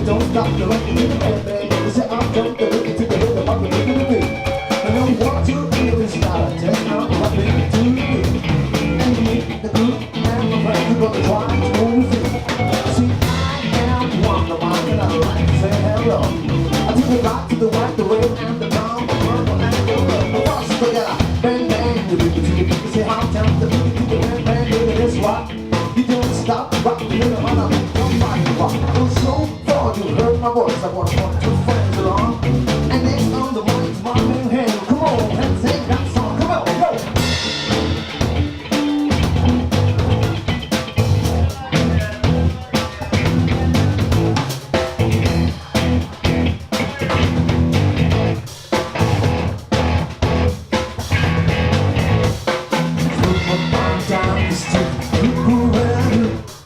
don't stop the rock in the band. You say I'm drunk, the rhythm to the rhythm, I'm the rhythm to it. I know what to do is not a test, I'm rapping to it. And me, the group, and my friends are gonna try to move it. See, I am one of mine, and I like to say hello. I take it right to the right, the red, and the brown, the purple, and the blue. The first together, bang, bang, the rhythm to it. You say I'm down, the rhythm to the bang, bang, do this rock. You don't stop, rock the rhythm, and I'm rock. So far you heard my voice, I want to walk two friends along. And next on the mic's my main hand. Come on, and sing that song. Come on, go! Down the street, people around you.